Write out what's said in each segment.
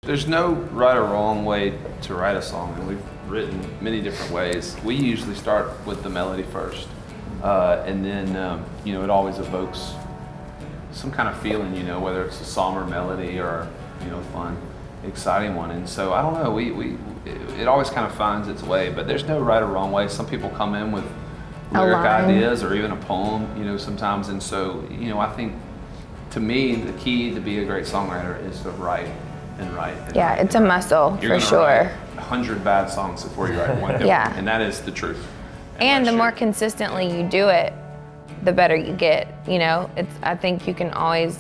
There's no right or wrong way to write a song, and we've written many different ways. We usually start with the melody first, and then it always evokes some kind of feeling, whether it's a somber melody or fun, exciting one. And so I don't know, it always kind of finds its way, but there's no right or wrong way. Some people come in with lyric ideas or even a poem, sometimes. And so, I think to me, the key to be a great songwriter is to write and write. Yeah, it's a muscle for sure. Write 100 bad songs before you write one good one. And that is the truth. And the more consistently you do it, the better you get. I think you can always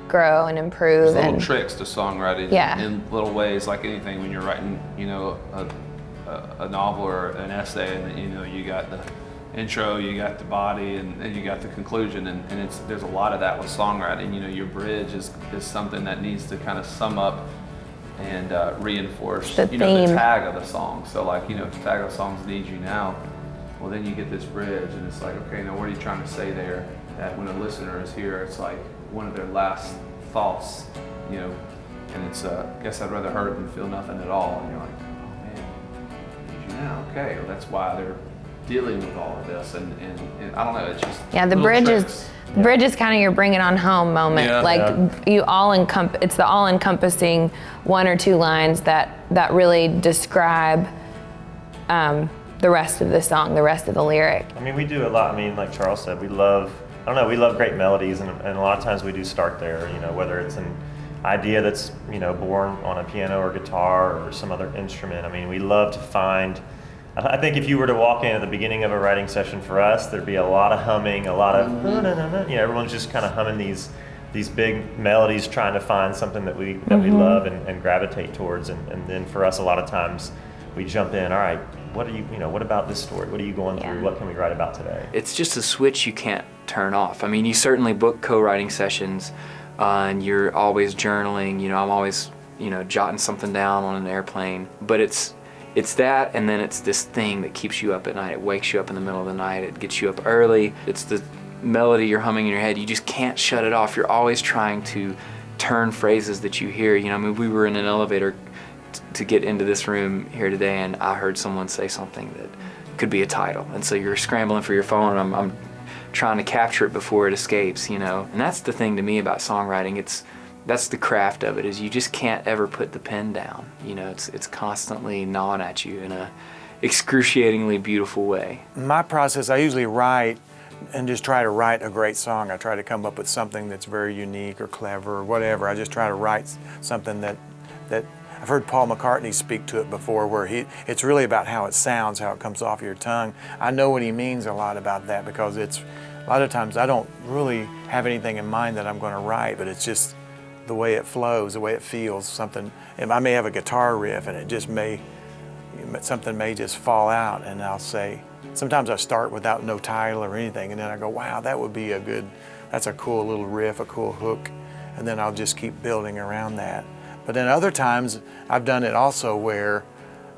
grow and improve. There's little tricks to songwriting in little ways, like anything. When you're writing, a novel or an essay, and you got the intro, you got the body, and you got the conclusion, and there's a lot of that with songwriting. your bridge is something that needs to kind of sum up and reinforce the tag of the song. So if the tag of the song's Need You Now, well then you get this bridge, and it's like, okay, now what are you trying to say there, that when a listener is here, it's like one of their last thoughts, and it's guess I'd rather hurt than feel nothing at all. And you're like, oh man, Need You Now, okay, well, that's why they're dealing with all of this, and I don't know, it's just the bridge is kind of your bring it on home moment. It's the all-encompassing one or two lines that really describe the rest of the song, the rest of the lyric. I mean, we do a lot. I mean, like Charles said, we love great melodies, and a lot of times we do start there, whether it's an idea that's born on a piano or guitar or some other instrument. I mean, we love to find, I think if you were to walk in at the beginning of a writing session for us, there'd be a lot of humming, a lot of, everyone's just kind of humming these big melodies, trying to find something that we love and gravitate towards. And then for us, a lot of times we jump in, all right, what about this story? What are you going through? What can we write about today? It's just a switch you can't turn off. I mean, you certainly book co-writing sessions, and you're always journaling. I'm always, jotting something down on an airplane. But it's that, and then it's this thing that keeps you up at night. It wakes you up in the middle of the night. It gets you up early. It's the melody you're humming in your head. You just can't shut it off. You're always trying to turn phrases that you hear. We were in an elevator to get into this room here today, and I heard someone say something that could be a title. And so you're scrambling for your phone, and I'm trying to capture it before it escapes, And that's the thing to me about songwriting. That's the craft of it, is you just can't ever put the pen down. It's constantly gnawing at you in a excruciatingly beautiful way. My process, I usually write and just try to write a great song. I try to come up with something that's very unique or clever or whatever. I just try to write something that I've heard Paul McCartney speak to it before, where it's really about how it sounds, how it comes off your tongue. I know what he means a lot about that, because a lot of times I don't really have anything in mind that I'm going to write, but it's just the way it flows, the way it feels. Something, and I may have a guitar riff, and something may just fall out, and I'll say, sometimes I start without no title or anything, and then I go, wow, that's a cool little riff, a cool hook, and then I'll just keep building around that. But then other times I've done it also where,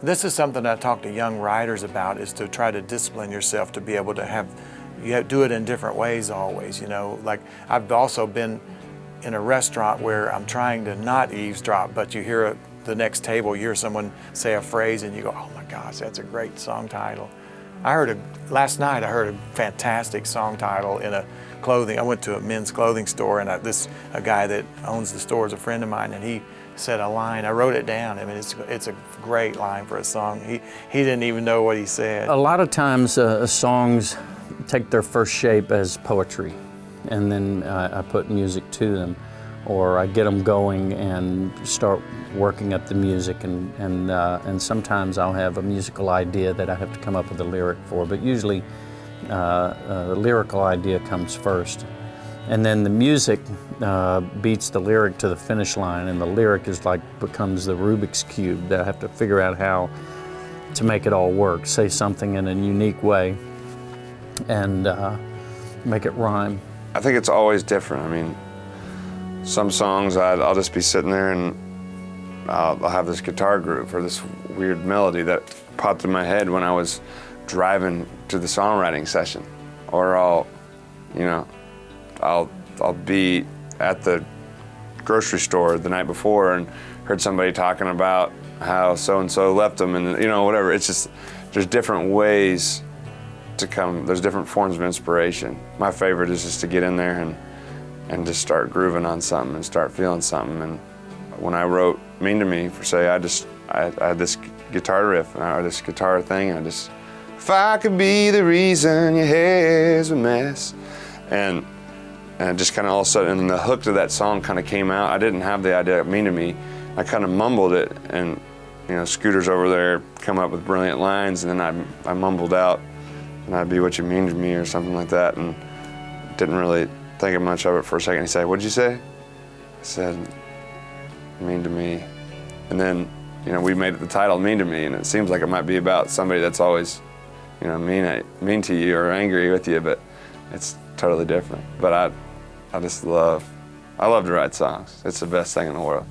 this is something I talk to young writers about, is to try to discipline yourself to be able to do it in different ways always, Like I've also been in a restaurant where I'm trying to not eavesdrop, but you hear the next table, you hear someone say a phrase and you go, oh my gosh, that's a great song title. Last night I heard a fantastic song title in I went to a men's clothing store, and a guy that owns the store is a friend of mine, and he said a line. I wrote it down. I mean, it's a great line for a song. He didn't even know what he said. A lot of times songs take their first shape as poetry, and then I put music to them, or I get them going and start working up the music, and sometimes I'll have a musical idea that I have to come up with a lyric for, but usually the lyrical idea comes first. And then the music beats the lyric to the finish line, and the lyric becomes the Rubik's Cube that I have to figure out how to make it all work, say something in a unique way, and make it rhyme. I think it's always different. I mean, some songs I'll just be sitting there and I'll have this guitar groove or this weird melody that popped in my head when I was driving to the songwriting session, or I'll be at the grocery store the night before and heard somebody talking about how so-and-so left them, and you know, whatever. It's just, there's different ways to come, there's different forms of inspiration. My favorite is just to get in there and just start grooving on something and start feeling something. And when I wrote Mean to Me, for say, I had this guitar riff, or this guitar thing, and if I could be the reason your hair's a mess. And just kind of all of a sudden, and the hook to that song kind of came out. I didn't have the idea of Mean to Me. I kind of mumbled it, and you know, Scooter's over there come up with brilliant lines, and then I mumbled out, and I'd be what you mean to me, or something like that, and didn't really think much of it for a second. He said, "What'd you say?" I said, "Mean to Me." And then, you know, we made it the title Mean to Me, and it seems like it might be about somebody that's always, you know, mean to you or angry with you, but it's totally different. But I love to write songs. It's the best thing in the world.